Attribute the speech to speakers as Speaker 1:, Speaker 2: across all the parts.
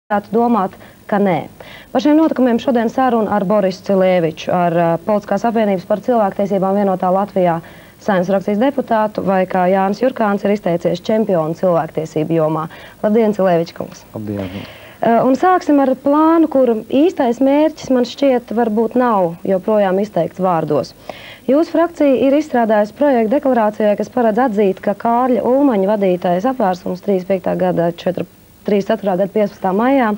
Speaker 1: varētu domāt, ka nē. Par šiem notikumiem šodien saruna ar Borisu Cilēviču, ar Politiskās apvienības par cilvēktiesībām vienotā Latvijā Saeimas frakcijas deputātu, vai kā Jānis Jurkāns ir izteicies čempionu cilvēktiesību jomā. Labdien, Cilēvičs kungs!
Speaker 2: Labdien!
Speaker 1: Un sāksim ar plānu, kura īstais mērķis man šķiet varbūt nav joprojām izteikts vārdos. Jūsu frakcija ir izstrādājusi projektu deklarācijai, kas paredz atzīt, ka Kārļa Ulmaņa vadītais apvērsums 35. gada 34. gada 15. maijā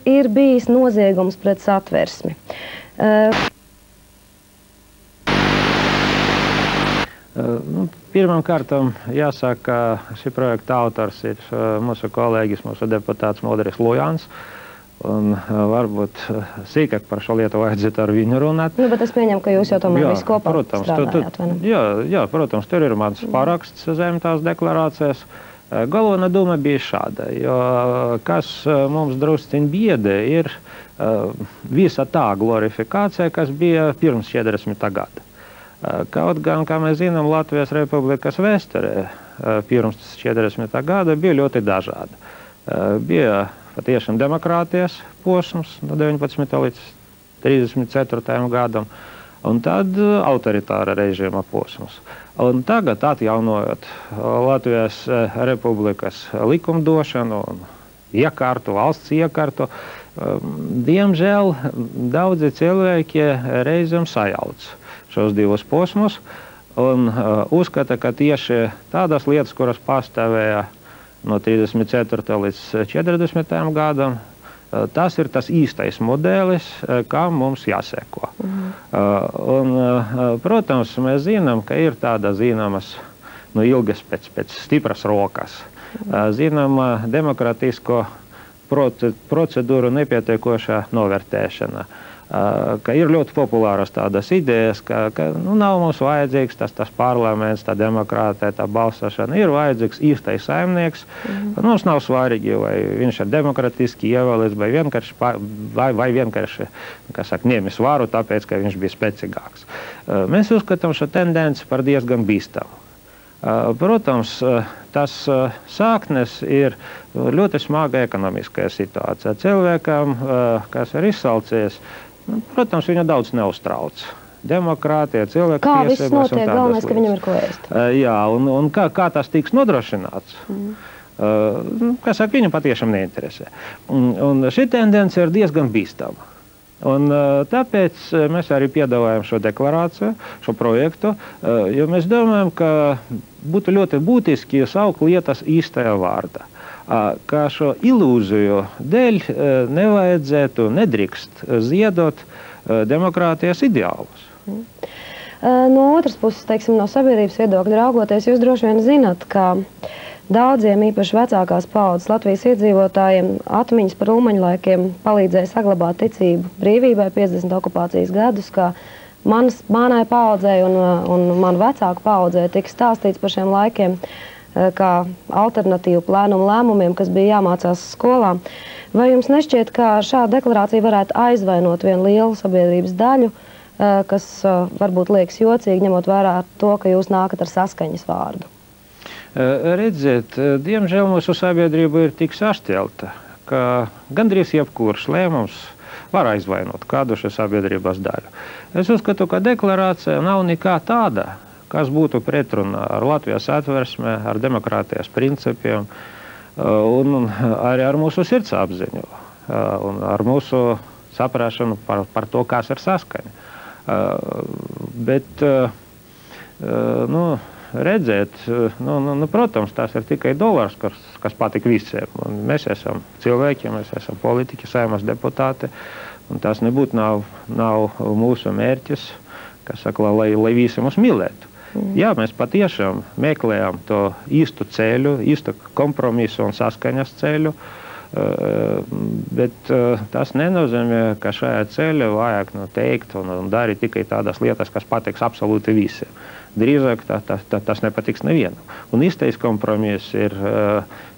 Speaker 1: ir bijis noziegums pret satversmi.
Speaker 2: Pirmām kārtām jāsaka, ka šī projekta autors ir mūsu kolēģis, mūsu deputāts Modris Lujāns. Un varbūt sīkāk par šo lietu vajadzētu ar viņu runāt.
Speaker 1: Nu, bet es pieņemu, ka jūs jau tomēr visi kopā strādājāt, vai ne?
Speaker 2: Jā, protams, tur ir mans paraksts zem tās deklarācijas. Galvenā doma bija šāda, jo kas mums drusciņ biedē ir visa tā glorifikācija, kas bija pirms 40. gada. Kaut gan, kā mēs zinām, Latvijas Republikas vēsturē pirms 40. gada bija ļoti dažāda. Bija patiešām demokrātijas posms no 19. līdz 34. gadam, un tad autoritāra režīma posms. Un tagad, atjaunojot Latvijas Republikas likumdošanu un iekārtu, valsts iekārtu, diemžēl daudzi cilvēki reizēm sajauc šos divus posmus un uzskata, ka tieši tādas lietas, kuras pastāvēja no 34. līdz 40. gadam, tas ir tas īstais modelis, kam mums jāseko. Protams, mēs zinām, ka ir tāda zināmas, ilgas pēc stipras rokas, zināma demokratisko procedūru nepietiekošā novērtēšana, ka ir ļoti populāras tādas idejas, ka nav mums vajadzīgs tas parlaments, tā demokrātija, tā balsošana, ir vajadzīgs īstais saimnieks. Mums nav svarīgi, vai viņš ir demokratiski ievēlēts, vai vienkārši, kā saka, ņēmis varu, tāpēc, ka viņš bija spēcīgāks. Mēs uzskatām šo tendenci par diezgan bīstamu. Protams, tas sāknes ir ļoti smaga ekonomiskā situācija. Cilvēkam, kas ir izsalcies, protams, viņu daudz neuztrauc. Demokrātija, cilvēku
Speaker 1: tiesības. Kā viss notiek, galvenais, ka viņam ir ko ēst.
Speaker 2: Jā, un kā tas tiks nodrošināts, kas saka, viņu patiešām neinteresē. Un šī tendence ir diezgan bīstama. Un tāpēc mēs arī piedāvājam šo deklarāciju, šo projektu, jo mēs domājam, ka būtu ļoti būtiski saukt lietas īstajā vārdā. Ka šo ilūziju dēļ nevajadzētu, nedrīkst ziedot demokrātijas ideālus.
Speaker 1: No otras puses, teiksim, no sabiedrības viedokļa raugoties, jūs droši vien zinat, ka daudziem, īpaši vecākās paaudzes Latvijas iedzīvotājiem, atmiņas par Ulmaņa laikiem palīdzēja saglabāt ticību brīvībai 50 okupācijas gadus, ka manai paaudzei un man vecāku paaudzei tika stāstīts par šiem laikiem kā alternatīvu plēnumu lēmumiem, kas bija jāmācās skolā. Vai jums nešķiet, ka šāda deklarācija varētu aizvainot vienu lielu sabiedrības daļu, kas varbūt liekas jocīgi, ņemot vērā to, ka jūs nākat ar saskaņas vārdu?
Speaker 2: Redziet, diemžēl mūsu sabiedrība ir tik sašķelta, ka gandrīz jebkurš lēmums var aizvainot kādu šo sabiedrības daļu. Es uzskatu, ka deklarācija nav nekā tāda, kas būtu pretrunā ar Latvijas atversmē, ar demokrātijas principiem un arī ar mūsu sirdsapziņu un ar mūsu saprāšanu par to, kas ir saskaņa. Bet, redzēt, protams, tas ir tikai dolārs, kas patīk visiem. Un mēs esam cilvēki, mēs esam politiķi, Saeimas deputāti, un tas nebūtu nav mūsu mērķis, kas saka, lai visi mūs mīlētu. Jā, mēs patiešām meklējam to īstu ceļu, īstu kompromisu un saskaņas ceļu, bet tas nenozīmē, ka šajā ceļā vajag teikt un darīt tikai tādas lietas, kas patiks absolūti visiem. drīzāk tas nepatiks nevienam. Un īstais kompromiss ir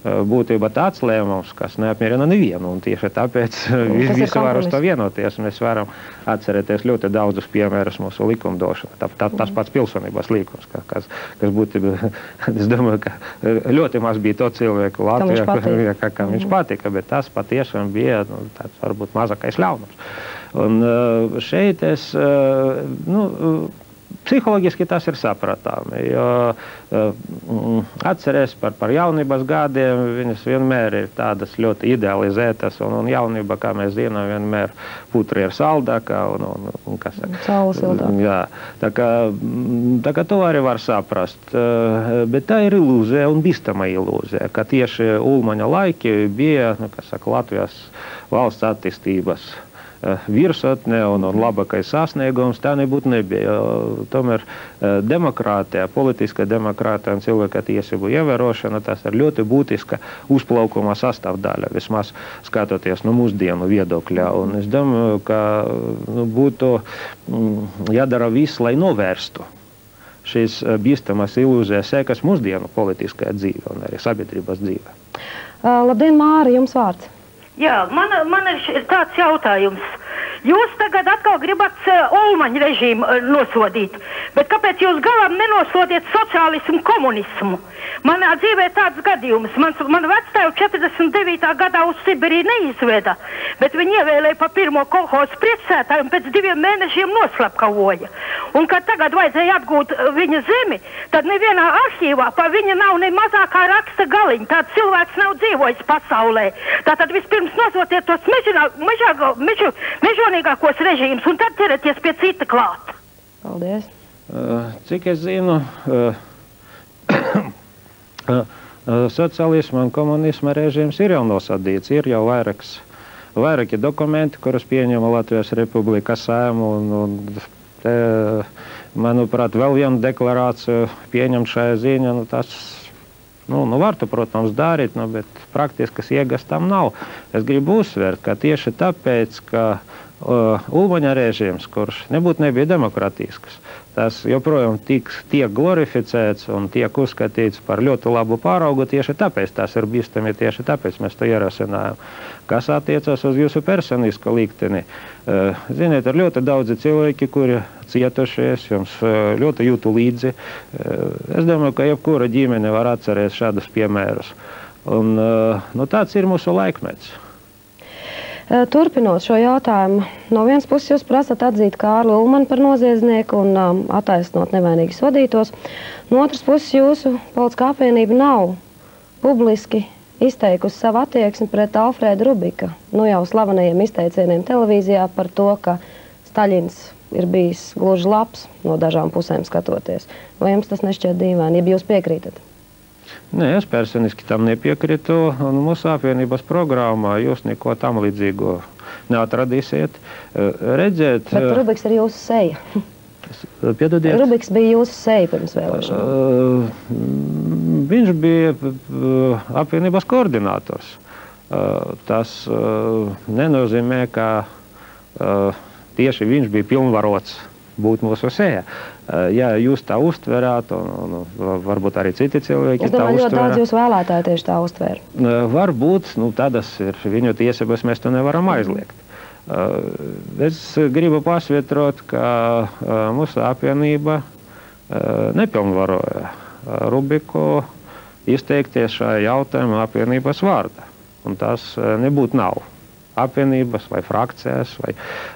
Speaker 2: būtībā tāds lēmums, kas neapmierina nevienu, un tieši tāpēc visi var uz to vienoties. Mēs varam atcerēties ļoti daudzus piemērus mūsu likumdošanā. Tas pats pilsonības līkums, kas būtībā, es domāju, ka ļoti maz bija to cilvēku Latvijā, kam viņš patika, bet tas patiešām bija tāds varbūt mazākais ļaunums. Un šeit es, psiholoģiski tas ir sapratāmi, jo atceries par jaunības gadiem, viņas vienmēr ir tādas ļoti idealizētas, un jaunība, kā mēs zinām, vienmēr putri ir saldākā, un kas saka?
Speaker 1: Saule sildāka.
Speaker 2: Jā, tā kā to arī var saprast, bet tā ir ilūzija un bīstama ilūzija, ka tieši Ulmaņa laiki bija, kas saka, Latvijas valsts attīstības virsotne un labākais sasniegums, tā nebūtu nebija. Tomēr demokrātija, politiska demokrātija un cilvēka tiesību ievērošana, tas ir ļoti būtiska uzplaukuma sastāvdaļa, vismaz skatoties no mūsdienu viedokļa. Un es domāju, ka būtu jādara viss, lai novērstu šīs bīstamas ilūzijas sekas mūsdienu politiskajā dzīvē un arī sabiedrības dzīvē.
Speaker 1: Labdien, Māra, jums vārds.
Speaker 3: Jā, man ir tāds jautājums. Jūs tagad atkal gribat Ulmaņa režīmu nosodīt, bet kāpēc jūs galām nenosodiet sociālismu, komunismu? Manā dzīvē tāds gadījums. Man vectēvu 49. gadā uz Sibiriju neizveda, bet viņi ievēlēja pa pirmo kolhozu priekšsētāju un pēc 2 mēnešiem noslapkavoja. Un, kad tagad vajadzēja atgūt viņa zemi, tad nevienā arhīvā pa viņa nav ne mazākā raksta galiņa. Tāds cilvēks nav dzīvojis pasaulē. Tātad vispirms nosodiet tos mežonīgākos režīmus un tad ķerieties pie cita klāt.
Speaker 1: Paldies.
Speaker 2: Cik es zinu, sociālisma un komunisma režīms ir jau nosodīts, ir jau vairāki dokumenti, kurus pieņema Latvijas Republika Saeimu, un manuprāt, vēl vienu deklarāciju pieņemt šajā ziņā, tas, var to, protams, darīt, bet praktiskas iegas tam nav. Es gribu uzsvērt, ka tieši tāpēc, ka Ulmaņa režīms, kurš nebija demokratisks, tas joprojām tiek glorificēts un tiek uzskatīts par ļoti labu pāraugu, tieši tāpēc tas ir bīstami, tieši tāpēc mēs to ierosinājām. Kas attiecas uz jūsu personisko likteni? Ziniet, ir ļoti daudzi cilvēki, kuri cietušies, jums ļoti jūtu līdzi. Es domāju, ka jebkura ģimene var atcerēt šādus piemērus. Un, tāds ir mūsu laikmets.
Speaker 1: Turpinot šo jautājumu, no vienas puses jūs prasat atzīt Kārli Ulmani par noziedznieku un attaisnot nevainīgi sodītos. No otras puses jūsu politiskā apvienība nav publiski izteikusi savu attieksmi pret Alfrēdu Rubika, jau slavenajiem izteicieniem televīzijā par to, ka Staļins ir bijis gluži labs no dažām pusēm skatoties. Vai jums tas nešķiet dīvaini, ja jūs piekrītat?
Speaker 2: Nē, es personiski tam nepiekrītu, un mūsu apvienības programmā jūs neko tam līdzīgu neatradīsiet. Redzēt...
Speaker 1: Bet Rubiks ir jūsu seja.
Speaker 2: Piedodiet?
Speaker 1: Rubiks bija jūsu seja pirms vēlēšanām.
Speaker 2: Viņš bija apvienības koordinators. Tas nenozīmē, ka tieši viņš bija pilnvarots būt mūsu seja. Ja jūs tā uztverāt, un varbūt arī citi cilvēki tā uztverā.
Speaker 1: Es domāju, ļoti daudz jūsu vēlētāji tieši tā uztvēra.
Speaker 2: Varbūt, tādas ir viņu tiesības, mēs to nevaram aizliegt. Es gribu pasvietrot, ka mūsu apvienība nepilnvaroja Rubiku izteikties šajā jautājumā apvienības vārdā. Un tas nebūtu nav apvienības vai frakcijas vai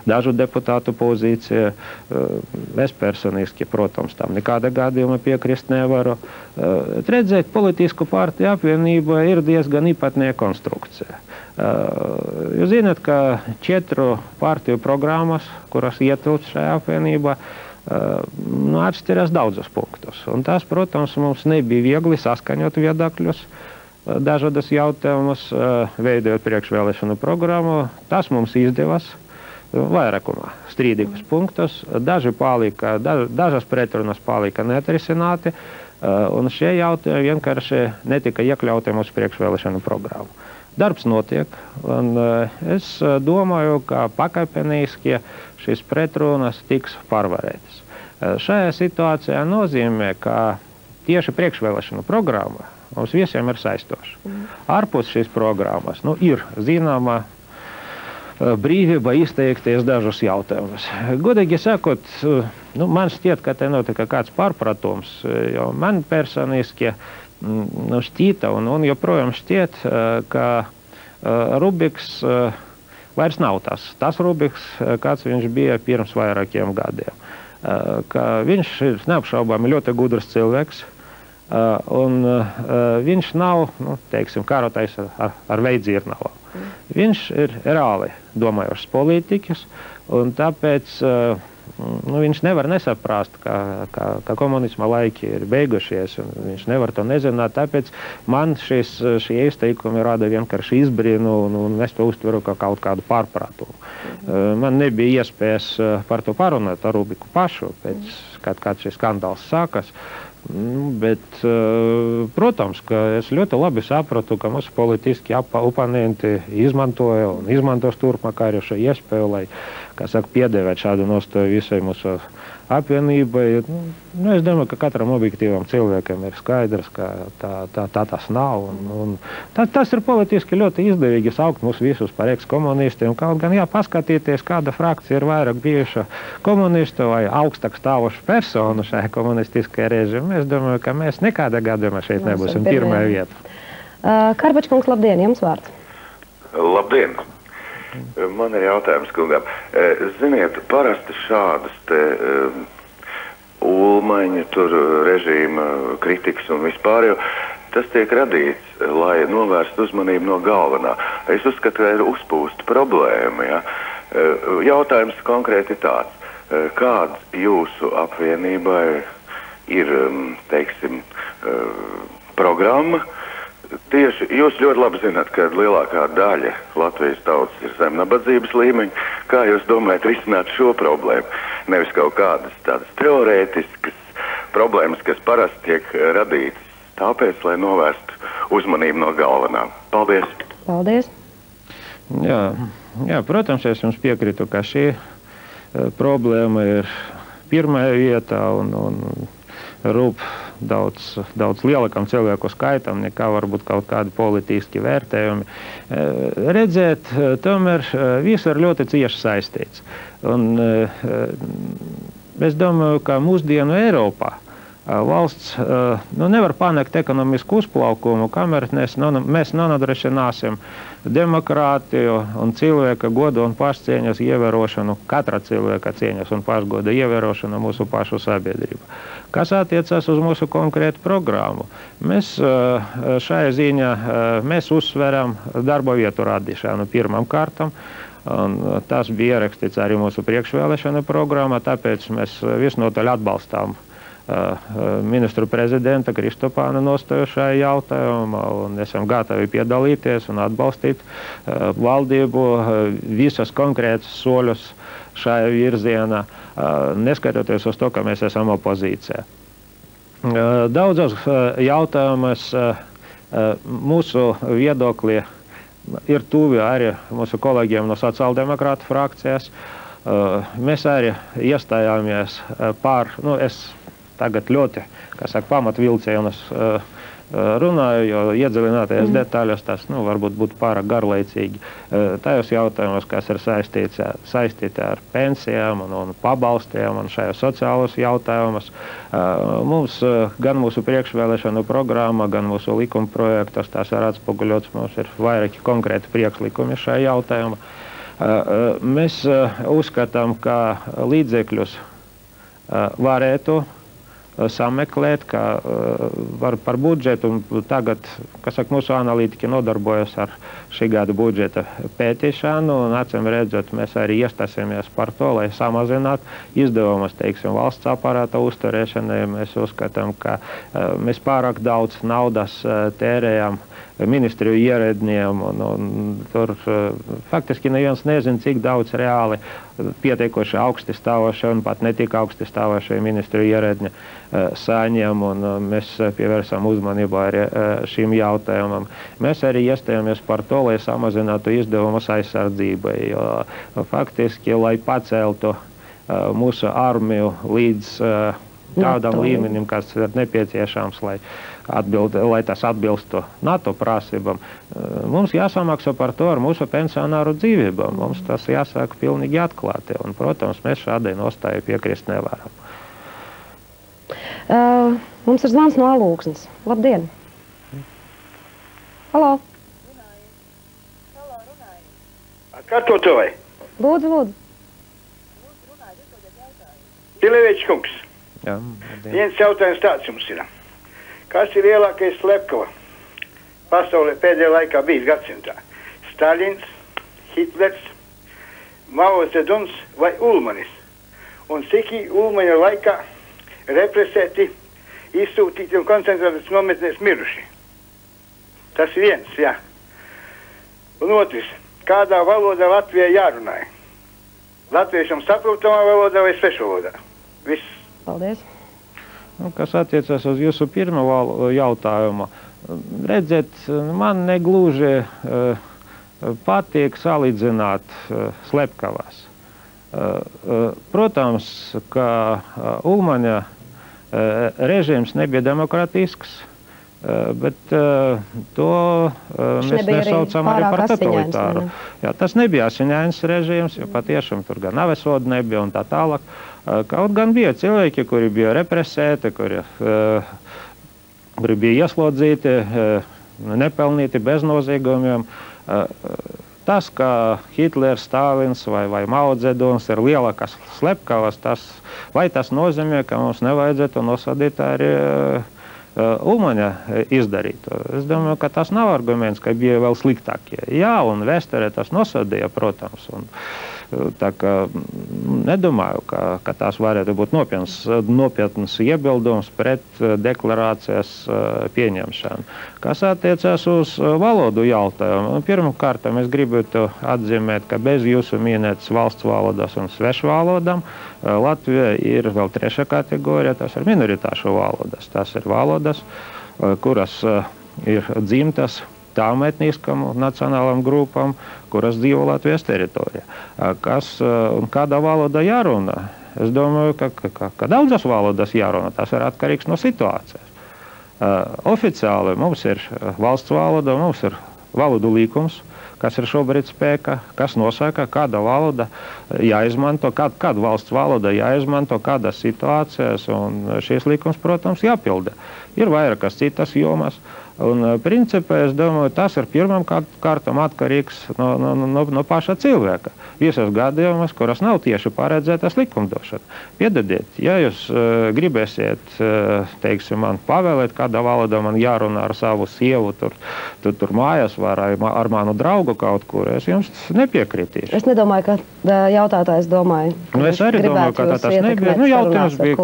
Speaker 2: dažu deputātu pozīcija. Es personiski, protams, tam nekāda gadījuma piekrist nevaru. Redzēt, politisku partiju apvienība ir diezgan īpatnēja konstrukcija. Jūs zināt, ka 4 partiju programmas, kuras ietilpst šajā apvienībā, atšķirās daudzos punktus. Un tas, protams, mums nebija viegli saskaņot viedokļus dažādas jautājumus, veidojot priekšvēlēšanu programmu. Tas mums izdevās vairākumā strīdīgus punktus. Dažas pretrunas palika neatrisināti, un šie jautājumi vienkārši netika iekļauti mūsu priekšvēlēšanu programmu. Darbs notiek, un es domāju, ka pakāpeniski šīs pretrunas tiks pārvarētas. Šajā situācijā nozīmē, ka tieši priekšvēlēšanu programma mums visiem ir saistoša. Ārpus šīs programmas ir zināma brīvība izteikties dažus jautājumus. Godīgi sakot, man šķiet, ka te notika kāds pārpratums, jo man personiski šķīta un joprojām šķiet, ka Rubiks vairs nav tas Rubiks, kāds viņš bija pirms vairākiem gadiem. Ka viņš ir neapšaubāmi ļoti gudrs cilvēks, un viņš nav, teiksim, karotais ar veidzirnavu. Viņš ir reāli domājošs politiķis, un tāpēc viņš nevar nesaprast, ka komunisma laiki ir beigušies, un viņš nevar to nezināt. Tāpēc man šie izteikumi rada vienkārši izbrīnu, un es to uztveru kā kaut kādu pārpratumu. Man nebija iespējas par to parunāt ar Rubiku pašu, kad šis skandāls sākas. Bet, protams, ka es ļoti labi sapratu, ka mūsu politiski oponenti izmantoja un izmantos turpmāk arī šo iespēju, lai, kā saka, piedēvēt šādu nostoju visai mūsu apvienībai. Es domāju, ka katram objektīvam cilvēkam ir skaidrs, ka tā tas nav. Tas ir politiski ļoti izdevīgi saukt mūs visus par ekskomunistiem. Kaut gan paskatīties, kāda frakcija ir vairāk bijuša komunistu vai augstāk stāvošu personu šajā komunistiskajā režīmā. Es domāju, ka mēs nekādā gadījumā šeit nebūsim pirmā vieta.
Speaker 1: Karpačkungs, labdien, jums vārds.
Speaker 4: Labdien! Man ir jautājums kungam. Ziniet, parasti šādas te ulmaņa, tur režīma kritikas un vispār, jo tas tiek radīts, lai novērstu uzmanību no galvenā. Es uzskatu, ka ir uzpūsta problēma. Ja? Jautājums konkrēti tāds. Kāds jūsu apvienībai ir, teiksim, programma? Tieši jūs ļoti labi zināt, ka lielākā daļa Latvijas tautas ir zem nabadzības līmeņa. Kā jūs domājat risināt šo problēmu? Nevis kaut kādas tādas teorētiskas problēmas, kas parasti tiek radītas tāpēc, lai novērstu uzmanību no galvenā. Paldies!
Speaker 1: Paldies!
Speaker 2: Jā, protams, es jums piekrītu, ka šī problēma ir pirmajā vietā un rūp daudz lielākam cilvēku skaitam, nekā varbūt kaut kādi politiski vērtējumi. Redzēt, tomēr viss ir ļoti cieši saistīts. Un es domāju, ka mūsdienu Eiropā valsts nevar panākt ekonomisku uzplaukumu, kamēr mēs nodrošināsim demokrātiju un cilvēka godu un pašcieņas ievērošanu, katra cilvēka cieņas un pašgoda ievērošanu mūsu pašu sabiedrību. Kas attiecas uz mūsu konkrētu programmu? Mēs šajā ziņā uzsveram darba vietu radīšanu pirmam kārtam. Tas bija ierakstīts arī mūsu priekšvēlēšana programmā, tāpēc mēs visnotaļ atbalstām ministru prezidenta Kristopāna nostāju šajā jautājumā un esam gatavi piedalīties un atbalstīt valdību visas konkrētas soļus šajā virzienā, neskatoties uz to, ka mēs esam opozīcijā. Daudzos jautājumos mūsu viedokļi ir tuvi arī mūsu kolēģiem no sociāldemokrātu frakcijas. Mēs arī iestājāmies par, tagad ļoti, pamatvilcienus runāju, jo iedziļināties detaļas tas, varbūt būtu pārāk garlaicīgi. Tajos jautājumos, kas ir saistīti ar pensijām un pabalstiem un šajos sociālos jautājumus, mums gan mūsu priekšvēlēšanu programma, gan mūsu likuma projektos tas ir atspoguļots, mums ir vairāki konkrēti priekšlikumi šajā jautājumā. Mēs uzskatām, ka līdzekļus varētu sameklēt, ka par budžetu, un tagad, mūsu analītiķi nodarbojas ar šī gada budžeta pētīšanu, un acīm redzot, mēs arī iestāsimies par to, lai samazinātu izdevumus, valsts aparāta uzturēšanai. Mēs uzskatām, ka mēs pārāk daudz naudas tērējam ministriju ierēdņiem, un tur faktiski neviens nezina, cik daudz reāli pietiekoši augsti stāvošie un pat netik augsti stāvošie ministriju ierēdņi saņem, un mēs pievērsām uzmanību arī šim jautājumam. Mēs arī iestājāmies par to, lai samazinātu izdevumus aizsardzībai, jo faktiski, lai paceltu mūsu armiju līdz tādam līmenim, kas ir nepieciešams, lai tas atbilstu NATO prasībām. Mums jāsamaksā par to ar mūsu pensionāru dzīvībām. Mums tas jāsaka pilnīgi atklāti. Un, protams, mēs šādai nostāju piekrist nevaram.
Speaker 1: Mums ir zvans no Alūksnes. Labdien! Halo!
Speaker 5: Atkārtotāji!
Speaker 1: Lūdzu, lūdzu!
Speaker 5: Pileviečs kungs,
Speaker 2: Jā,
Speaker 5: viens jautājums tāds jums ir. Kas ir lielākais slepkava pasaulē pēdējā laikā bijis gadsimtā? Stalins, Hitlers, Mao Zeduns vai Ulmanis? Un ciki Ulmaņa laikā represēti, izsūtīti un koncentrētas nometnēs miruši? Tas ir viens, jā. Un otrs, kādā valodā Latvijā jārunāja? Latviešam saprotamā valodā vai svešvalodā? Viss.
Speaker 1: Paldies!
Speaker 2: Kas attiecas uz jūsu pirmo jautājumu, redziet, man negluži patīk salīdzināt slepkavas. Protams, ka Ulmaņa režīms nebija demokratisks, bet to mēs nesaucam arī par totalitāru. Jā, tas nebija asiņains režīms, jo patiešām tur gan navesodu nebija un tā tālāk. Kaut gan bija cilvēki, kuri bija represēti, kuri bija ieslodzīti, nepelnīti bez noziegumiem. Tas, ka Hitlers, Stalins vai Mao Zeduns ir lielākas slepkavas, vai tas nozīmē, ka mums nevajadzētu nosodīt arī Ulmaņa izdarīto. Es domāju, ka tas nav arguments, ka bija vēl sliktākie. Jā, un vēsturē tas nosodīja, protams. Tā kā nedomāju, ka tas varētu būt nopietns iebildums pret deklarācijas pieņemšanu. Kas attiecas uz valodu jautājumu, pirmkārt, es gribētu atzīmēt, ka bez jūsu minētas valsts valodas un svešu valodām Latvija ir vēl trešā kategorija, tas ir minoritāšu valodas. Tas ir valodas, kuras ir dzimtas tām etniskām nacionālām grupām, kuras dzīvo Latvijas teritorijā. Kādā valodā jārunā? Es domāju, ka daudzas valodas jārunā. Tas ir atkarīgs no situācijas. Oficiāli mums ir valsts valoda, mums ir valodu likums, kas ir šobrīd spēkā, kas nosaka, kāda valoda jāizmanto, kāda valsts valoda jāizmanto, kādas situācijas, un šīs likums, protams, jāpilda. Ir vairākas citas jomas. Un, principā, es domāju, tas ir pirmām kārtām atkarīgs no paša cilvēka. Visas gadījumas, kuras nav tieši paredzētas likumdošana. Piedodiet, ja jūs gribēsiet, teiksim, man pavēlēt, kādā valodā man jārunā ar savu sievu, tur mājās vai ar manu draugu kaut kur, es jums nepiekritīšu.
Speaker 1: Es nedomāju, ka jautātājs domāju.
Speaker 2: Es arī domāju, ka tas nebija. Jautājums bija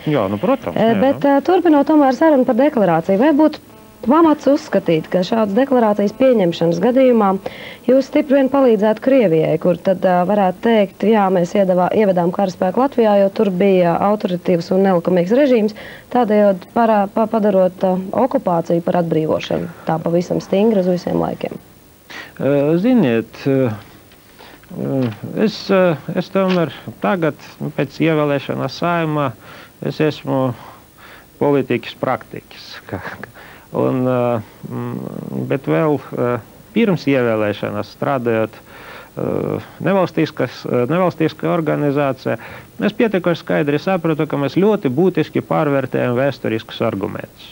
Speaker 2: jā, protams.
Speaker 1: Bet turpinot tomēr sarunu par deklarāciju, vai būtu pamats uzskatīt, ka šādas deklarācijas pieņemšanas gadījumā jūs stipri vien palīdzētu Krievijai, kur tad varētu teikt, jā, mēs ievedām karaspēku Latvijā, jo tur bija autoritīvs un nelikumīgs režīms, tādējādi padarot okupāciju par atbrīvošanu. Tā pavisam stingri uz visiem laikiem.
Speaker 2: Ziniet, es tomēr tagad, pēc ievēlēšanas Saeimā, es esmu politikas praktiķis. Bet vēl pirms ievēlēšanas strādājot nevalstiskā organizācijā, mēs pietiekoši skaidri sapratu, ka mēs ļoti būtiski pārvērtējam vēsturiskus argumentus.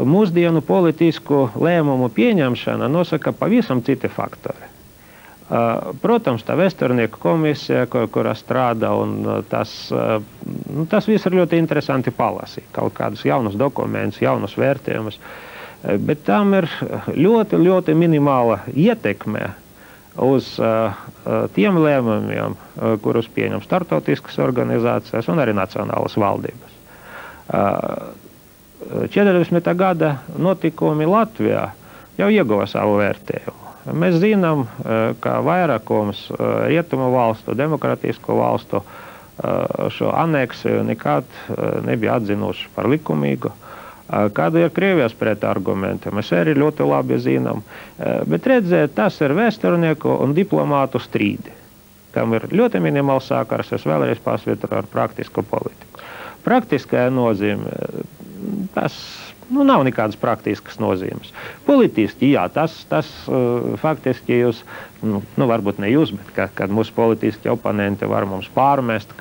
Speaker 2: Mūsdienu politisku lēmumu pieņemšana nosaka pavisam citi faktori. Protams, tā vēsturnieku komisija, kurā strādā, un tas viss ir ļoti interesanti palasīt. Kaut kādus jaunus dokumentus, jaunus vērtējumus. Bet tam ir ļoti, ļoti minimāla ietekme uz tiem lēmumiem, kurus pieņem starptautiskas organizācijas un arī nacionālas valdības. 40. gada notikumi Latvijā jau ieguva savu vērtējumu. Mēs zinām, ka vairākums rietumu valstu, demokratisku valstu šo aneksiju nekad nebija atzinuši par likumīgu. Kāda ir Krievijas pretargumenti, mēs arī ļoti labi zinām. Bet redziet, tas ir vēsturnieku un diplomātu strīdi. kam ir ļoti minimāls sākars, es vēlreiz pasvitru ar praktisku politiku. Praktiskajā nozīme, tas nav nekādas praktiskas nozīmes. Politiski, jā, tas faktiski jūs, varbūt ne jūs, bet kad mūsu politiski oponenti var mums pārmest,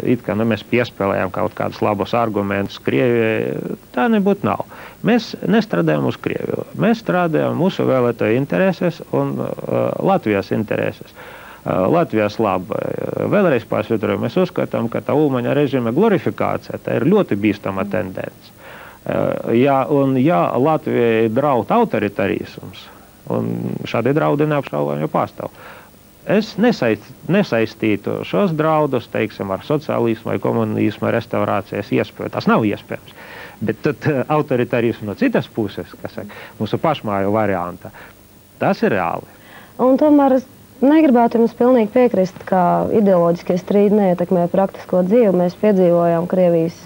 Speaker 2: it kā mēs piespēlējam kaut kādus labus argumentus Krievijai, tā nebūtu nav. Mēs nestrādājam uz Krieviju, mēs strādājam mūsu vēlētāju intereses un Latvijas intereses. Latvijas laba. Vēlreiz pasvitruju, mēs uzskatām, ka tā Ulmaņa režīma glorifikācija tā ir ļoti bīstama tendence. Ja Latvijai draud autoritarisms, un šādi draudi neapšaubāmi pastāv, es nesaistītu šos draudus, teiksim, ar sociālismu vai komunismu restaurācijas iespēju. Tas nav iespējams. Bet tad autoritarismu no citas puses, kas saka, mūsu pašmāju varianta, tas ir reāli.
Speaker 1: Un tomēr es negribētu jums pilnīgi piekrist, ka ideoloģiskie strīdi neietekmē praktisko dzīvi. Mēs piedzīvojām Krievijas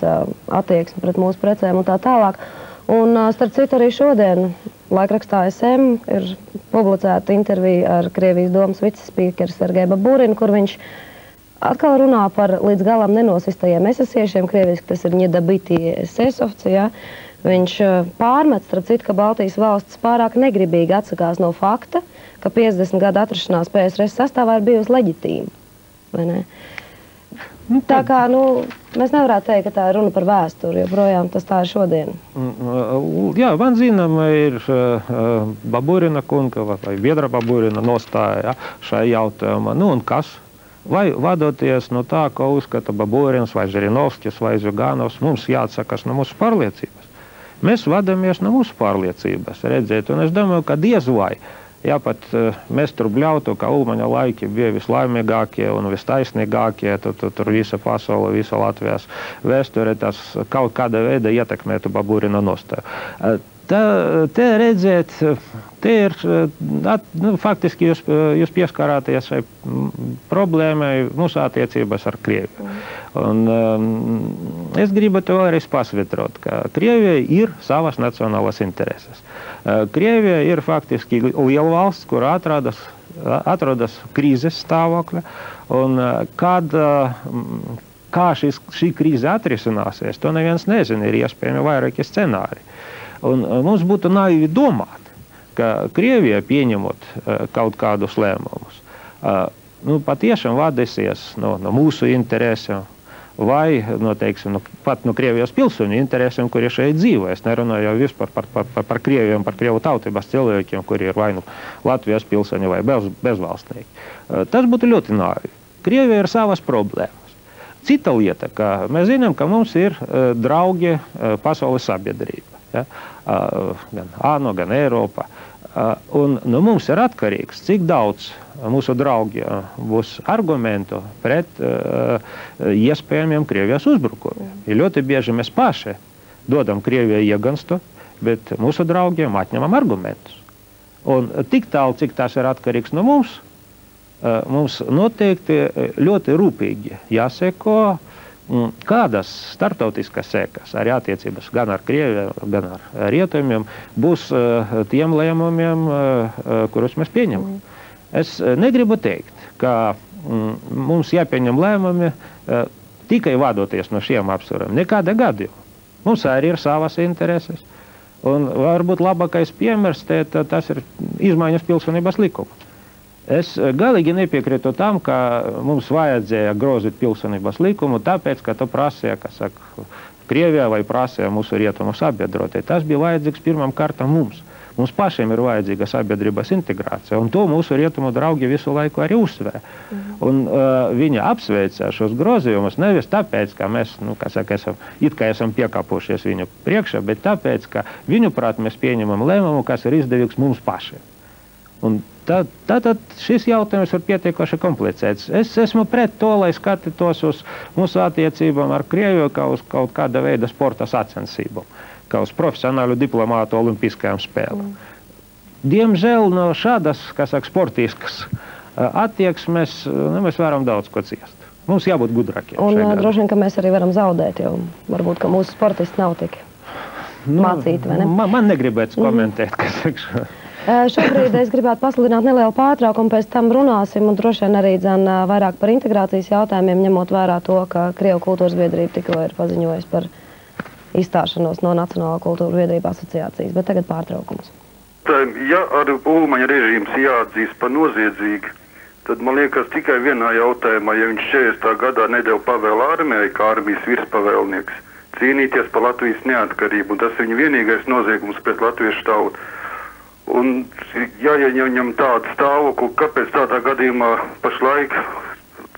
Speaker 1: attieksmi pret mūsu precēm un tā tālāk. Un, starp citu, arī šodien laikrakstā SM ir publicēta intervija ar Krievijas domas vicespīkeru Sergeju Baburinu, kur viņš atkal runā par līdz galam nenosistajiem esesiešiem. Krieviski tas ir ņedabitie esesovci, ja? Viņš pārmet, starp citu, ka Baltijas valsts pārāk negribīgi atsakās no fakta, ka 50 gadu atrašanās PSRS sastāvā ir bijusi leģitīma. Vai ne? Tā kā, mēs nevarētu teikt, ka tā ir runa par vēsturi, jo projām tas tā ir šodien.
Speaker 2: Jā, man zinām, ir Baburina kunga vai biedra Baburina nostāja šai jautājumā. Un kas? Vai vadoties no tā, ko uzskata Baburins vai Žirinovskis vai Ziuganovs, mums jāatsakas no mūsu pārliecības. Mēs vadamies no mūsu pārliecības, redziet, un es domāju, ka diez vai. Ja pat mēs tur bļautu, ka Ulmaņa laiki bija vislaimīgākie un vistaisnīgākie, tur visa pasaule, visa Latvijas vēsture, tas kaut kāda veida ietekmētu Baburina nostāju. Te redziet, te ir, faktiski jūs pieskarāties šai problēmai mūsu attiecības ar Krieviju. Un es gribu to vēlreiz pasvitrot, ka Krievijai ir savas nacionālas intereses. Krievija ir faktiski liela valsts, kur atrodas krīzes stāvokļa, un kā šī krīze atrisināsies, to neviens nezina, ir iespējami vairāki scenāri. Un mums būtu naivi domāt, ka Krievija pieņemot kaut kādus lēmumus, patiešām vadīsies no mūsu interesēm, vai, teiksim, pat no Krievijas pilsoņu interesēm, kuri šeit dzīvo. Es nerunāju jau vispār par Krieviem, par Krievu tautības cilvēkiem, kuri ir vai Latvijas pilsoņi vai bezvalstnieki. Tas būtu ļoti naivi. Krievija ir savas problēmas. Cita lieta, ka mēs zinām, ka mums ir draugi pasaules sabiedrība. Ja? Gan ANO, gan Eiropa. Un mums ir atkarīgs, cik daudz mūsu draugiem būs argumentu pret iespējamiem Krievijas uzbrukumiem. Ja ļoti bieži mēs paši dodam Krievijai ieganstu, bet mūsu draugiem atņemam argumentus. Un tik tālu, cik tas ir atkarīgs no mums, mums noteikti ļoti rūpīgi jāseko, kādas starptautiskas sekas, arī attiecības gan ar Krieviju, gan ar rietumiem, būs tiem lēmumiem, kurus mēs pieņemam. Es negribu teikt, ka mums jāpieņem lēmumi tikai vadoties no šiem apsvērumiem. Nekāda gadījuma. Mums arī ir savas intereses. Un varbūt labākais piemērs tas ir izmaiņas pilsonības likuma. Es galīgi nepiekrītu tam, ka mums vajadzēja grozīt pilsonības likumu, tāpēc, ka to prasīja, kas saka, Krievijā vai prasīja mūsu rietumu sabiedrotie. Tas bija vajadzīgs pirmām kārtām mums. Mums pašiem ir vajadzīga sabiedrības integrācija, un to mūsu rietumu draugi visu laiku arī uzsver. Un viņi apsveica šos grozījumus nevis tāpēc, ka mēs, esam piekāpušies viņu priekšā, bet tāpēc, ka viņuprāt mēs pieņemam lēmumu, kas ir izdevīgs mums pašiem. Un tātad šis jautājums ir pietiekoši komplicēts. Es esmu pret to, lai skatītos uz mūsu attiecībām ar Krieviju kā uz kaut kāda veida sporta sacensībām, kā uz profesionālu diplomātu olimpiskajām spēlēm. Diemžēl no šādas, sportiskas attieksmes mēs varam daudz ko ciest. Mums jābūt gudrākiem.
Speaker 1: Un droši vien, ka mēs arī varam zaudēt, jo varbūt, ka mūsu sportisti nav tik mācīti, vai ne?
Speaker 2: Man negribētu komentēt, kas
Speaker 1: Šobrīd es gribētu pasludināt nelielu pārtraukumu, pēc tam runāsim un droši vien arī vairāk par integrācijas jautājumiem, ņemot vērā to, ka Krievu kultūras biedrība tikko ir paziņojusi par izstāšanos no Nacionālā kultūra biedrība asociācijas, bet tagad pārtraukums.
Speaker 6: Ja ar Ulmaņa režīms jāatzīst par noziedzīgu, tad man liekas tikai vienā jautājumā, ja viņš 40. gadā nedēļ pavēlu armijai, kā armijas virspavēlnieks, cīnīties par Latvijas neatkarību, un tas ir viņa vienīgais noziegums pret latviešu tautu. Un jāieņem tādu stāvokli, kāpēc tādā gadījumā pašlaik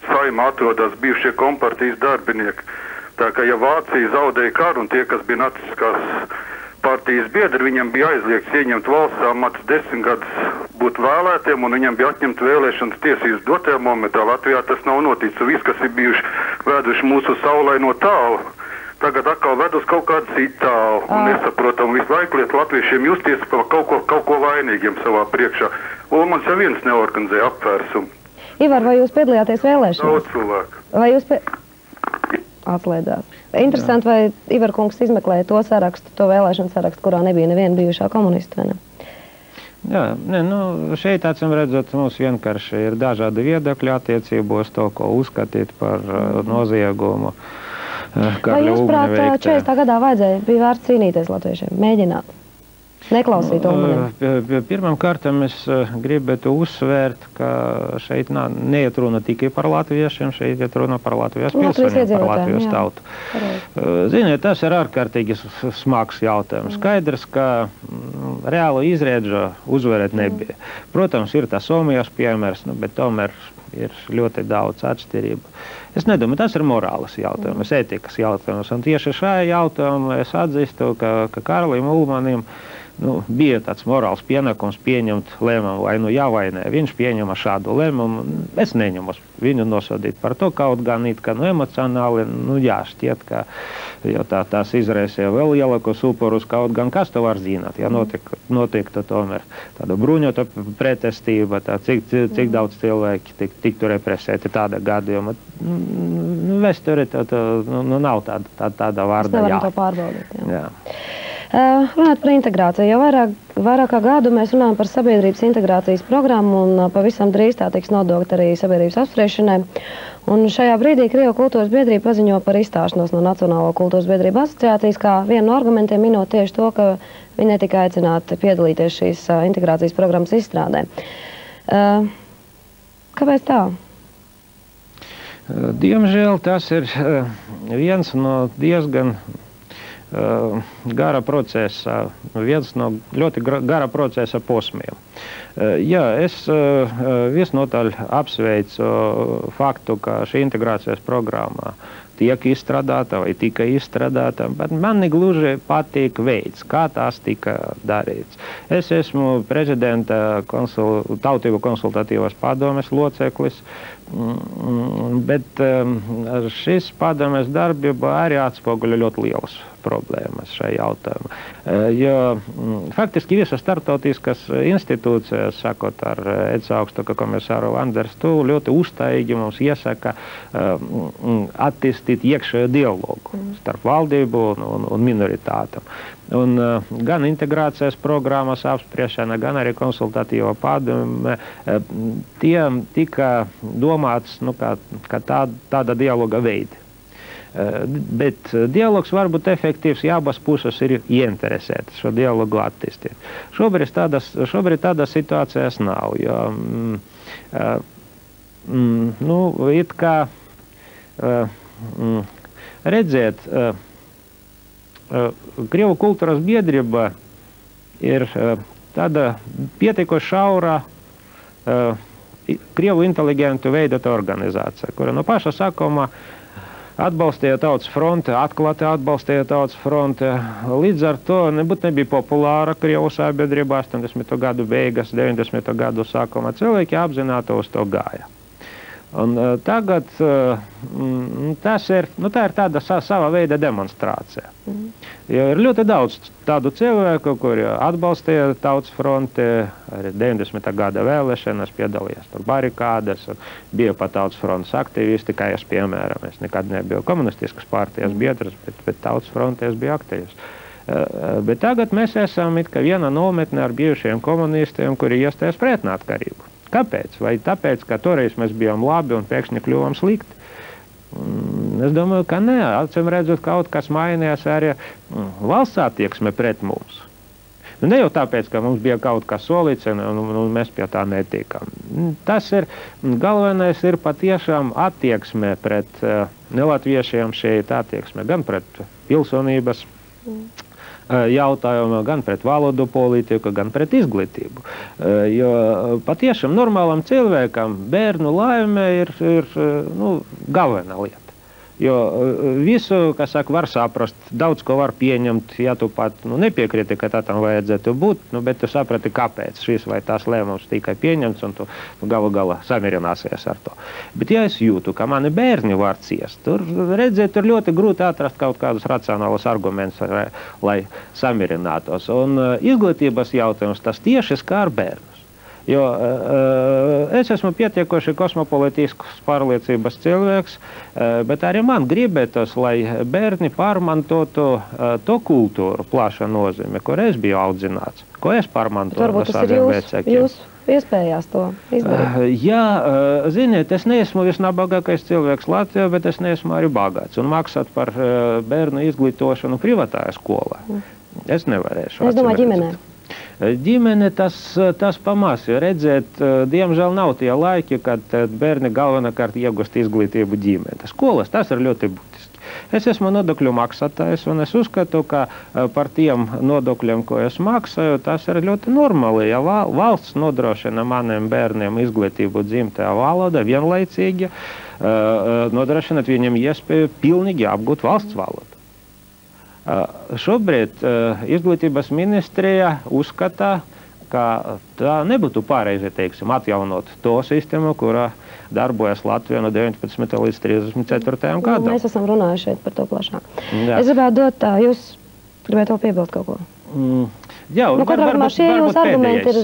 Speaker 6: Saeimā atrodas bijušie kompartijas darbinieki. Tā kā ja Vācija zaudēja karu un tie, kas bija naciskās partijas biedri, viņam bija aizliegts ieņemt valsts amats 10 gadus būt vēlētiem, un viņam bija atņemt vēlēšanas tiesības dotajā momentā. Latvijā tas nav noticis, un viss, kas ir bijuši veduši mūsu saulē no tālu, tagad atkal ved uz kaut kādu citu tālu, un nesaprotam visu laiku liet latviešiem justies par kaut ko vainīgiem savā priekšā. Ulmans jau viens neorganizēja apvērsumu.
Speaker 1: Ivar, vai jūs piedalījāties vēlēšanās?
Speaker 6: Daudz cilvēku.
Speaker 1: Vai jūs atslēdzāt? Interesanti, vai Ivar kungs izmeklēja to sarakstu, to vēlēšanu sarakstu, kurā nebija neviena bijušā komunista, vai ne?
Speaker 2: Jā, šeit, acīm redzot, mums vienkārši ir dažādi viedokļi attiecībos to, ko uzskatīt par noziegumu.
Speaker 1: Vai jūs prāt, 40. gadā bija vērts cīnīties latviešiem, mēģināt? Neklausīt Ulmanim.
Speaker 2: Pirmām kārtām es gribētu uzsvērt, ka šeit neiet runa tikai par latviešiem, šeit iet runa par Latvijas pilsoņiem, par Latvijas tautu. Ziniet, tas ir ārkārtīgi smags jautājums. Skaidrs, ka reālu izrēdžu uzvarēt nebija. Protams, ir tā Somijas piemērs, bet tomēr ir ļoti daudz atšķirību. Es nedomāju, tas ir morāls jautājums, etikas jautājums. Un tieši šajā jautājumā es atzīstu, ka Karlim Ulmanim bija tāds morāls pienākums pieņemt lēmumu, vai jā vai nē. Viņš pieņema šādu lēmumu. Es neņemu viņu nosodīt par to, kaut gan emocionāli, šķiet, ka tās izraisīja vēl lielākos upurus, kaut gan kas to var zināt. Ja notiktu tomēr tāda bruņota pretestība, cik daudz cilvēki tiktu represēti tāda gadījuma. Vēsture nav tāda vārda.
Speaker 1: Mēs nevaram to pārbaudīt. Jā. Runāt par integrāciju. Jau vairāk kā gadu mēs runājam par sabiedrības integrācijas programmu, un pavisam drīz tā tiks nodokta arī sabiedrības apspriešanai. Un šajā brīdī Krievu kultūras biedrība paziņo par izstāšanos no Nacionālo kultūras biedrību asociācijas, kā vienu no argumentiem minot tieši to, ka viņi netika aicināti piedalīties šīs integrācijas programmas izstrādē. Kāpēc tā?
Speaker 2: Diemžēl tas ir viens no diezgan gara procesa, viens no ļoti gara procesa posmiem. Jā, es visnotaļ apsveicu faktu, ka šī integrācijas programma tiek izstrādāta vai tika izstrādāta, bet man negluži patīk veids, kā tās tika darīts. Es esmu prezidenta Tautību konsultatīvās padomes loceklis, bet šis padomes darbība arī atspoguļo ļoti lielas problēmas šajā jautājumā. Jo faktiski visas starptautiskas institūcijas, sakot ar ECA augstāko komisāru Vanders Tūlu, ļoti uzstājīgi mums iesaka attīstīt iekšējo dialogu starp valdību un minoritātam. Un gan integrācijas programmas apspriešana, gan arī konsultatīva padome, tie tika domāts kā tāda dialoga veidi. Bet dialogs var būt efektīvs, ja abas puses ir ieinteresētas šo dialogu attīstīt. Šobrīd tādas situācijas nav, jo it kā redziet, Krievu kultūras biedrība ir tāda pietiekoši šaura Krievu inteligentu veidota organizācija, kura no paša sākuma atbalstīja Tautas fronte, atklāti atbalstīja Tautas fronte. Līdz ar to nebija populāra Krievu sabiedrībā 80. gadu beigas, 90. gadu sākuma. Cilvēki apzināti uz to gāja. Un tagad tā ir tāda sava veida demonstrācija. Jo ir ļoti daudz tādu cilvēku, kuri atbalstīja Tautas fronti, arī 90. gada vēlēšanas, piedalījās tur barikādes, bija pat Tautas frontes aktīvisti, kā es piemēram. Es nekad nebiju komunistiskas partijas biedrs, bet Tautas frontes bija aktīvs. Bet tagad mēs esam it kā viena nometne ar bijušiem komunistiem, kuri iestājas pret neatkarību. Kāpēc? Vai tāpēc, ka toreiz mēs bijām labi un pēkšņi kļuvām slikti? Es domāju, ka nē, acīm redzot, kaut kas mainījās arī valsts attieksme pret mums. Ne jau tāpēc, ka mums bija kaut kas solīts un mēs pie tā netikām. Tas ir, galvenais ir patiešām attieksme pret nelatviešiem šeit attieksme, gan pret pilsonības jautājumu, gan pret valodu politiku, gan pret izglītību. Jo patiešām normālam cilvēkam bērnu laime ir galvenā lieta. Jo visu, kas saka, var saprast, daudz ko var pieņemt, ja tu pat nepiekriti, ka tā tam vajadzētu būt, bet tu saprati, kāpēc šis vai tās lēmums tikai pieņemts, un tu galu galā samierināsies ar to. Bet ja es jūtu, ka mani bērni var ciest, tur ļoti grūti atrast kaut kādus racionālus argumentus, lai samierinātos. Un izglītības jautājums tas tieši skar bērnus. Jo es esmu pietiekoši kosmopolitisks pārliecības cilvēks, bet arī man gribētos, lai bērni pārmantotu to kultūru plaša nozīme, kur es biju audzināts, ko es pārmantoju no saviem vecākiem.
Speaker 1: Jūs iespējās to izdarīt?
Speaker 2: Jā, ziniet, es neesmu visnabagākais cilvēks Latvijā, bet es neesmu arī bagāts. Un maksāt par bērnu izglītošanu privātajā skolā es nevarēšu.
Speaker 1: Es domāju, ģimenē.
Speaker 2: Ģimene tas pamās, jo redzēt, diemžēl nav tie laiki, kad bērni galvenokārt iegūst izglītību ģimene. Skolas tas ir ļoti būtiski. Es esmu nodokļu maksātājs, un es uzskatu, ka par tiem nodokļiem, ko es maksāju, tas ir ļoti normāli. Ja valsts nodrošina maniem bērniem izglītību dzimtajā valodā, vienlaicīgi nodrošināt viņiem iespēju pilnīgi apgūt valsts valodu. Šobrīd izglītības ministrija uzskata, ka tā nebūtu pareizi, teiksim, atjaunot to sistēmu, kurā darbojas Latvija no 19. līdz 34. gadam.
Speaker 1: Mēs esam runājuši šeit par to plašāk. Jā. Es gribētu dot, jūs gribētu vēl piebilst kaut ko?
Speaker 2: Jā,
Speaker 1: varbūt šie jūsu argumenti ir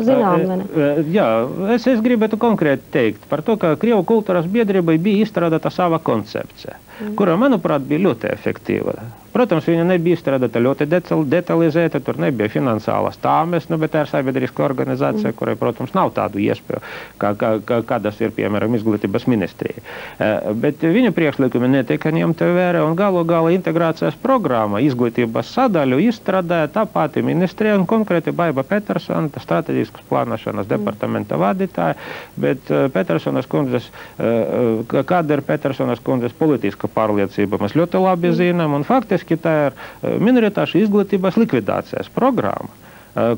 Speaker 1: zināmi, vai ne?
Speaker 2: Jā, es gribētu konkrēti teikt par to, ka Krievu kultūras biedrībai bija izstrādāta sava koncepcija, kura, manuprāt, bija ļoti efektīva. Protams, viņa nebija izstrādāta ļoti detalizēta, tur nebija finansiālas tāmes, bet tā ir sabiedriska organizācija, kurai, protams, nav tādu iespēju, kādas ir, piemēram, izglītības ministrija. Bet viņa priekšlikumi netika ņemti vērā, un galu integrācijas programma izglītības sadaļu izstrādāja tā pati ministrija, un konkrēti Baiba Petersona, strateģiskas plānošanas departamenta vadītāja, bet Petersonas kundzes, kāda ir Petersonas kundzes politiska pārliecība, mēs ļoti labi zinām, un faktiski tā ir minoritāšu izglītības likvidācijas programma,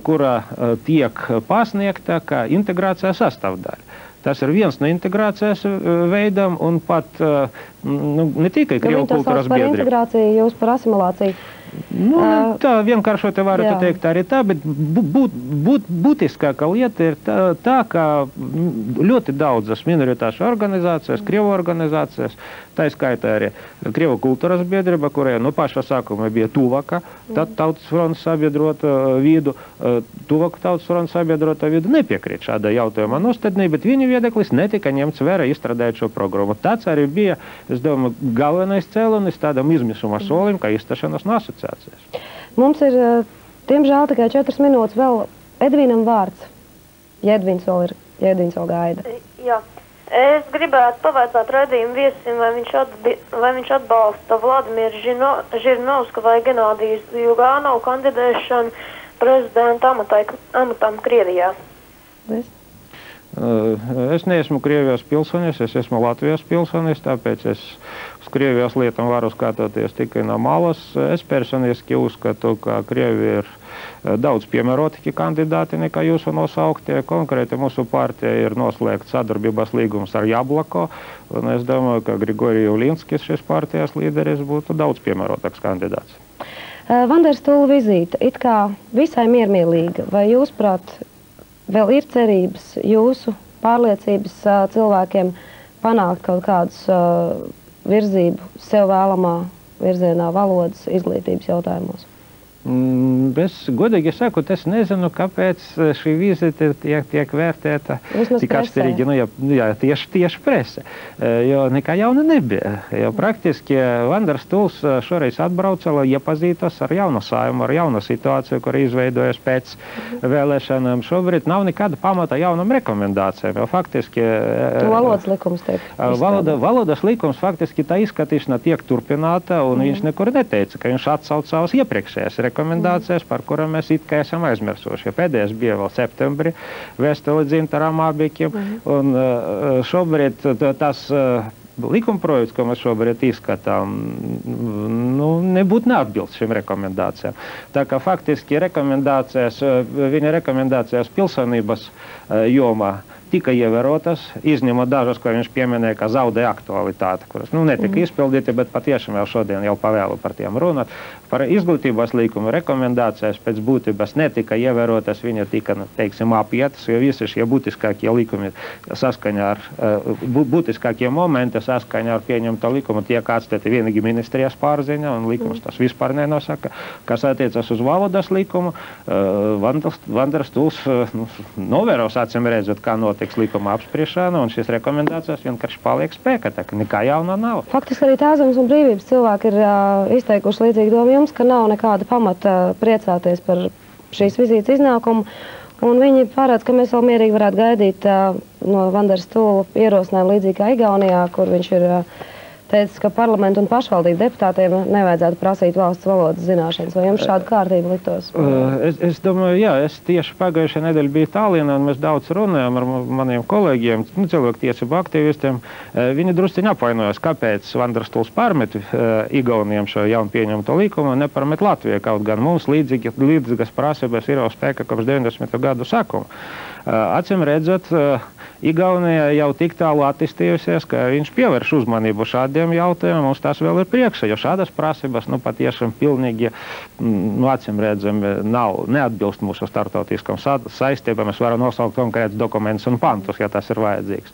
Speaker 2: kura tiek pasniegta kā integrācijas sastāvdaļa. Tas ir viens no integrācijas veidam, un pat ne tikai Krievu kultūras biedrība.
Speaker 1: Par integrāciju, jūs par asimilāciju.
Speaker 2: Tā vienkāršoti varētu teikt arī tā, bet būtiskākā lieta ir tā, ka ļoti daudzas minoritāšu organizācijas, Krievu organizācijas, tā skaitā arī Krievu kultūras biedrība, kurai no paša sākuma bija tuvāka Tautas fronts sabiedrota vidu, tuvāka Tautas fronts sabiedrota vidu nepiekrīt šādā jautājumā nostādnī, bet viņa viedoklis netika ņemts vērā izstrādājot šo programmu. Tāds arī bija, es domāju, galvenais cēlonis tādam izmisuma solim, kā izstāšanās no asociācijas.
Speaker 1: Mums ir, diemžēl, tikai 4 minūtes vēl Edvīnam vārds. Ja Edvīns vēl gaida.
Speaker 7: Jā. Es gribētu pavaicāt raidījumu viesim, vai viņš atbalsta Vladimiru Žirinovsku vai Genādiju Zjugānovu kandidēšanu prezidenta amatam Krievijā.
Speaker 2: Es neesmu Krievijas pilsonis, es esmu Latvijas pilsonis, tāpēc es uz Krievijas lietām varu skatoties tikai no malas. Es personiski uzskatu, ka Krievija ir daudz piemērotāki kandidāti nekā jūsu nosauktie. Konkrēti mūsu partija ir noslēgts sadarbības līgums ar Jablako, un es domāju, ka Grigorij Ulinskis, šis partijas līderis, būtu daudz piemērotāks kandidāts.
Speaker 1: Vanders Tūla vizīte, it kā visai miermīlīga, vai jūs, prāt, vēl ir cerības jūsu pārliecības cilvēkiem panākt kaut kādus virzību sev vēlamā virzienā valodas izglītības jautājumos?
Speaker 2: Es godīgi sakot, es nezinu, kāpēc šī vizite tiek vērtēta tik atšķirīgi, tieši prese, jo nekā jauna nebija. Jo praktiski Vandars Tuls šoreiz atbrauca, lai iepazītos ar jaunu Saeimu, ar jaunu situāciju, kur izveidojas pēc vēlēšanām. Šobrīd nav nekāda pamata jaunam rekomendācijām, jo faktiski...
Speaker 1: Valodas likums tiek izstrādāt.
Speaker 2: Valodas likums faktiski tā izskatīšana tiek turpināta, un viņš nekur neteica, ka viņš atsauc savas iepriekšējās rekomendācijas, par kurām mēs it kā esam aizmirsuši. Pēdējais bija vēl septembrī vēstuli Dzintaram Ābekim, un šobrīd tas likumprojekts, ko mēs šobrīd izskatām, nebūtu neatbilst šīm rekomendācijām. Tā kā faktiski viņa rekomendācijas pilsonības jomā tika ievērotas, izņemot dažas, ko viņš pieminēja, ka zaudē aktualitāti, kuras netika izpildīti, bet patiešām jau šodien jau pavēlu par tiem runāt. Par izglītības likuma rekomendācijas pēc būtības netika ievērotas, viņa tika, teiksim, apietas, jo visi šie būtiskākie likumi saskaņā ar, būtiskākie momenti saskaņā ar pieņemto likumu tiek atstāti vienīgi ministrijas pārziņā, un likums tas vispār nenosaka. Kas attiecas uz valodas likumu, Vandars Tuls novēros acīm redzot, kā notiks likuma apspriešana, un šīs rekomendācijas vienkārši paliek spēkā, tā ka nekā jauna nav.
Speaker 1: Faktiski arī Tēvzemes un brīvības cilvēki ir izteikuši līdzīgi domu jums, ka nav nekāda pamata priecāties par šīs vizītes iznākumu, un viņi pārāds, ka mēs vēl mierīgi varētu gaidīt no Vandars Tula ierosinājumu līdzīgi kā Igaunijā, kur viņš ir teicis, ka parlamentu un pašvaldību deputātiem nevajadzētu prasīt valsts valodas zināšanas. Vai jums šāda kārtība liktos?
Speaker 2: Es domāju, jā, es tieši pagājušajā nedēļa biju Tallinā, un mēs daudz runājām ar maniem kolēģiem, cilvēktiesību aktīvistiem. Viņi drusciņi apvainojas, kāpēc Vandars Tuls pārmet Igauniem šo jaunu pieņemto likumu un nepārmet Latvijai, kaut gan mums līdzīgas prasības ir jau spēka kopš 90. gadu sākuma. Acīm redzot, Igaunija jau tik tālu attīstījusies, ka viņš pievērš uzmanību šādiem jautājumiem, mums tas vēl ir priekšā, jo šādas prasības, patiešām pilnīgi, acīm redzami, neatbilst mūsu startautiskām saistībām. Mēs varam nosaukt konkrētus dokumentus un pantus, ja tas ir vajadzīgs.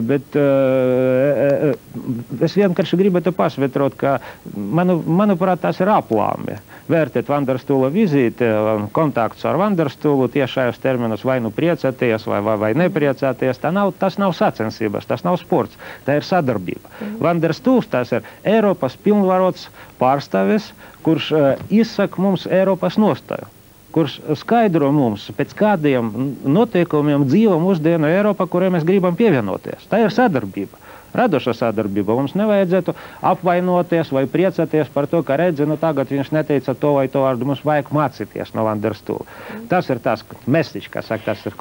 Speaker 2: Bet es vienkārši gribētu pasvietrot, ka, manuprāt, tas ir aplāmi. Vērtēt Vandars Tula vizīti, kontaktus ar Vandars Tulu tiešajos terminos, vai priecāties, vai nepriecāties. Tas nav sacensības, tas nav sports, tā ir sadarbība. Vandars Tuls tas ir Eiropas pilnvarots pārstāvis, kurš izsaka mums Eiropas nostāju, kurš skaidro mums, pēc kādiem noteikumiem dzīvo mūsdienu Eiropa, kurai mēs gribam pievienoties. Tā ir sadarbība. Radoša sadarbība. Mums nevajadzētu apvainoties vai priecāties par to, ka redzi, tagad viņš neteica to vai to vārdu, mums vajag mācīties no Vandars Tula. Tas ir tas mesiķis, kas saka, tas ir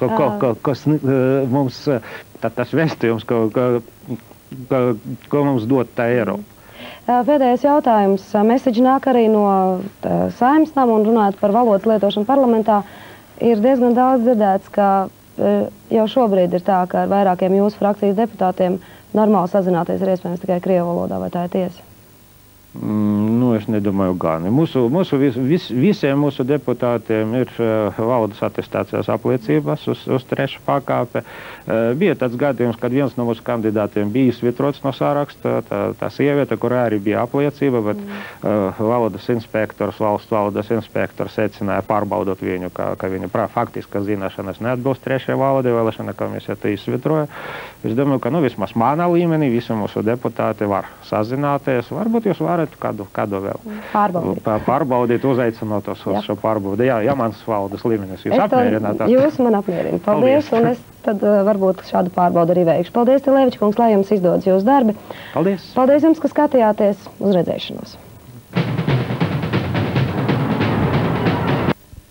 Speaker 2: mums, tas vēstījums, ko mums dod tā Eiropa.
Speaker 1: Pēdējais jautājums. Mesiķi nāk arī no Saeimas nama, un runājot par valodas lietošanu parlamentā, ir diezgan daudz dzirdēts, ka jau šobrīd ir tā, ka ar vairākiem jūsu frakcijas deputātiem normāli sazināties ir iespējams tikai krievu valodā, vai tā ir tiesa?
Speaker 2: Es nedomāju gan. Visiem mūsu deputātiem ir valodas atestācijas apliecības uz trešu pakāpe. Bija tāds gadījums, kad viens no mūsu kandidātiem bija izsvitrots no sāraksta, tā sieviete, kurā arī bija apliecība, bet valodas inspektors, valsts valodas inspektors secināja pārbaudot viņu, ka viņa faktiska zināšanas neatbilst trešajai valodai, vēlēšana komisija to izsvitroja. Es domāju, ka vismaz manā līmenī visi mūsu deputāti var sazināties. Varbūt jūs varat kādu vēl pārbaudīt, uzaicinot uz šo pārbaudi. Jā, mans valodas līmenis jūs apmierināt.
Speaker 1: Jūs man apmierini. Paldies, un es tad varbūt šādu pārbaudu arī veikšu. Paldies, Tileviča kungs, lai jums izdodas jūsu darbi.
Speaker 2: Paldies.
Speaker 1: Paldies jums, ka skatījāties. Uz redzēšanos.